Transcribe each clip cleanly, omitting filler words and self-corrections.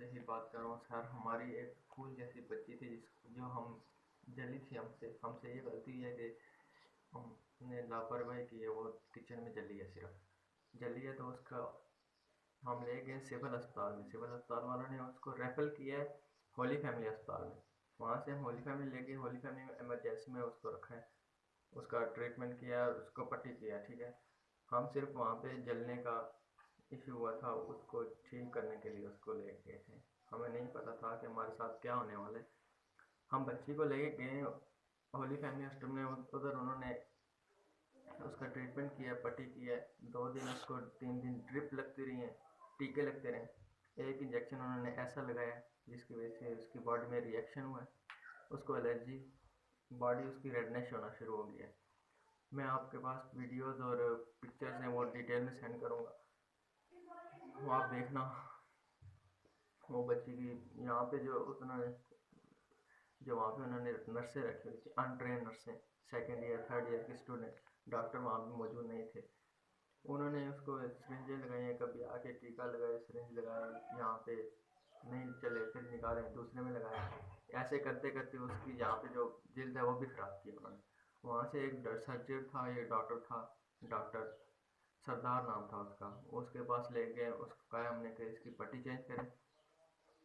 आपसे ही बात कर रहा हूँ सर। हमारी एक फूल जैसी बच्ची थी जो हम जली थी। हमसे ये गलती है कि हमने लापरवाही की है। वो किचन में जली है, सिर्फ जली है। तो उसका हम ले गए सिविल अस्पताल में। सिविल अस्पताल वालों ने उसको रेफर किया है होली फैमिली अस्पताल में। वहाँ से हम होली फैमिली ले गए। होली फैमिली में इमरजेंसी में उसको रखा है, उसका ट्रीटमेंट किया, उसको पट्टी किया, ठीक है। हम सिर्फ वहाँ पे जलने का इशू हुआ था, उसको ठीक करने के लिए उसको ले गए थे। हमें नहीं पता था कि हमारे साथ क्या होने वाला है। हम बच्ची को लेके गए होली फैमिली हॉस्पिटल में। उधर उन्होंने उसका ट्रीटमेंट किया, पट्टी किया। 2 दिन उसको 3 दिन ड्रिप लगती रही हैं, टीके लगते रहे। एक इंजेक्शन उन्होंने ऐसा लगाया जिसकी वजह से उसकी बॉडी में रिएक्शन हुआ है, उसको एलर्जी, बॉडी उसकी रेडनेस होना शुरू हो गया है। मैं आपके पास वीडियोस और पिक्चर्स हैं, वो डिटेल में सेंड करूँगा, वो आप देखना। वो बच्ची की यहाँ पे जो वहाँ पे उन्होंने नर्सें रखी हुई थी, अनट्रेन नर्सें, सेकेंड ईयर थर्ड ईयर की स्टूडेंट, डॉक्टर वहाँ पे मौजूद नहीं थे। उन्होंने उसको सिरिंजें लगाई हैं, कभी आके टीका लगाया, सिरिंज लगाए, यहाँ पे नहीं चले फिर निकाले, दूसरे में लगाया। ऐसे करते करते उसकी यहाँ पे जो जिल्द है वो भी ख़राब की उन्होंने। वहाँ से एक सर्जन था, ये डॉक्टर था, डॉक्टर सरदार नाम था उसका। उसके पास ले गए, उसको कहा हमने कि इसकी पट्टी चेंज करें।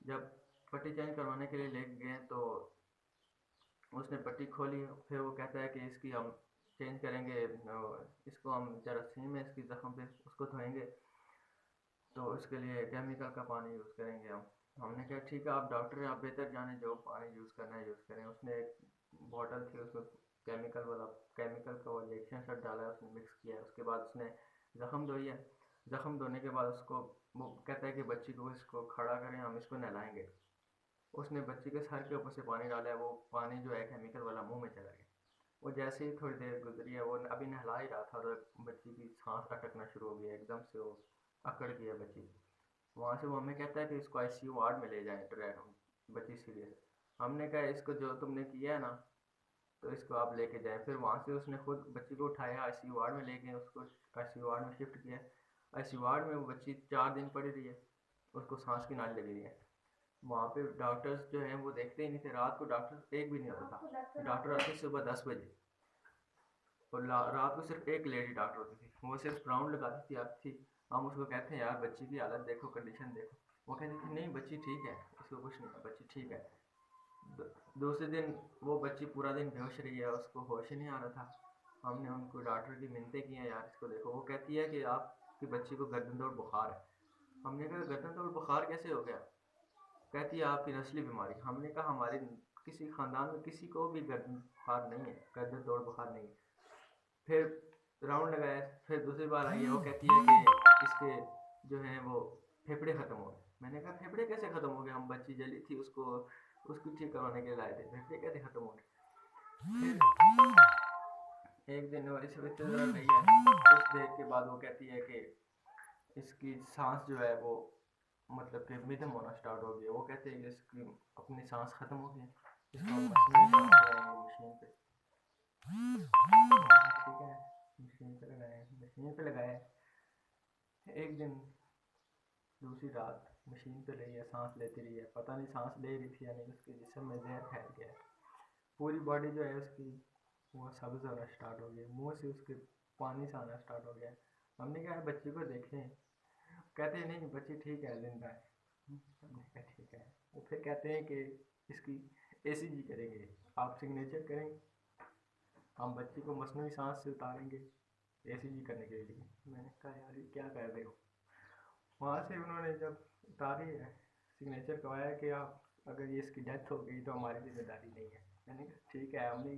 जब पट्टी चेंज करवाने के लिए ले गए तो उसने पट्टी खोली। फिर वो कहता है कि इसकी हम चेंज करेंगे, इसको हम जरासीम में इसकी ज़ख्म पे उसको धोएंगे, तो उसके लिए केमिकल का पानी यूज़ करेंगे हम। हमने कहा ठीक है, आप डॉक्टर हैं, आप बेहतर जाने, जो पानी यूज़ करना है यूज़ करें। उसने एक बॉटल थी, उसमें केमिकल का वो रिएक्शन शट डाला है, उसने मिक्स किया है। उसके बाद उसने ज़ख्म धोई है। ज़ख्म धोने के बाद उसको वो कहता है कि बच्ची को इसको खड़ा करें, हम इसको नहलाएंगे। उसने बच्ची के सर के ऊपर से पानी डाला है, वो पानी जो है केमिकल वाला मुंह में चला गया। वो जैसे ही थोड़ी देर गुजरी है, वो अभी नहला ही रहा था और बच्ची की सांस अटकना शुरू हो गया, एकदम से वो अकड़ गई है बच्ची। वहाँ से वो हमें कहता है कि इसको आईसीयू वार्ड में ले जाएं, डायरेक्ट, बच्ची सीरियस है। हमने कहा इसको जो तुमने किया है ना, तो इसको आप लेके जाएं। फिर वहाँ से उसने खुद बच्ची को उठाया, आईसीयू वार्ड में ले गए, उसको आईसीयू वार्ड में शिफ्ट किया। आईसीयू वार्ड में वो बच्ची 4 दिन पड़ी रही है, उसको सांस की नाली लगी रही है। वहाँ पे डॉक्टर्स जो हैं वो देखते ही नहीं थे। रात को डॉक्टर एक भी नहीं होता था, डॉक्टर आते सुबह 10 बजे। और रात को सिर्फ एक लेडी डॉक्टर होती थी, वो सिर्फ राउंड लगाती थी, आती थी। हम उसको कहते हैं यार बच्ची की हालत देखो, कंडीशन देखो। वो कहती थी नहीं बच्ची ठीक है, इसको कुछ नहीं है, बच्ची ठीक है। दूसरे दिन वो बच्ची पूरा दिन बेहोश रही है, उसको होश ही नहीं आ रहा था। हमने उनको डॉक्टर की मिन्नतें की हैं, यार इसको देखो। वो कहती है कि आपकी बच्ची को गर्दन दौड़ बुखार है। हमने कहा गर्दन दौड़ बुखार कैसे हो गया? कहती है आपकी नस्ली बीमारी। हमने कहा हमारे किसी खानदान में किसी को भी गर्दन बुखार नहीं है, गर्दन दौड़ बुखार नहीं है। फिर राउंड लगाया, फिर दूसरी बार आई है, वो कहती है कि इसके जो है वो फेफड़े ख़त्म हो गए। मैंने कहा फेफड़े कैसे ख़त्म हो गए? हम बच्ची जली थी, उसको ठीक करवाने के लिए लाए थे, फेफड़े कैसे ख़त्म हो गए? फिर एक दिन वो इस तरह गई है, कुछ देर के बाद वो कहती है कि इसकी सांस जो है वो मतलब कि मिदम होना स्टार्ट हो गया। वो कहते हैं कि इसकी अपनी सांस ख़त्म हो गई, इसको हम मशीन पे, ठीक है, मशीन पे लगाए। एक दिन दूसरी रात मशीन पे रही है, सांस लेती रही है, पता नहीं सांस ले रही थी या नहीं, उसके जिस्म में जहर फैल गया है। पूरी बॉडी जो है उसकी वो सब्ज होना स्टार्ट हो गया, मुंह से उसके पानी सा आना स्टार्ट हो गया। हमने कहा बच्ची को देखें, कहते हैं नहीं बच्ची ठीक है, जिंदा है। हमने कहा ठीक है। वो फिर कहते हैं कि इसकी एसीजी करेंगे, आप सिग्नेचर करेंगे, हम बच्ची को मसनूई सांस से उतारेंगे एसीजी करने के लिए। मैंने कहा यार ये क्या कर रहे हो? वहाँ से उन्होंने जब उतारी है, सिग्नेचर करवाया कि आप अगर ये इसकी डेथ हो गई तो हमारी जिम्मेदारी नहीं है। मैंने कहा ठीक है। हमने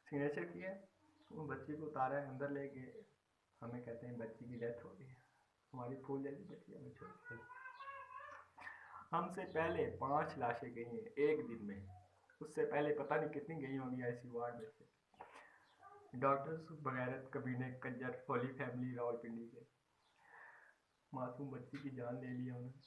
सिग्नेचर किया, वो बच्ची को उतारा है, अंदर ले गए। हमें कहते हैं बच्ची की डेथ हो गई है, हमारी फूल जैसी बच्ची हमें छोड़। हमसे पहले 5 लाशें गई हैं एक दिन में, उससे पहले पता नहीं कितनी गई होंगी ऐसी वार्ड में से। डॉक्टर्स बगैरत कमीने कंजर होली फैमिली रावलपिंडी के मासूम बच्ची की जान ले लिया उन्होंने।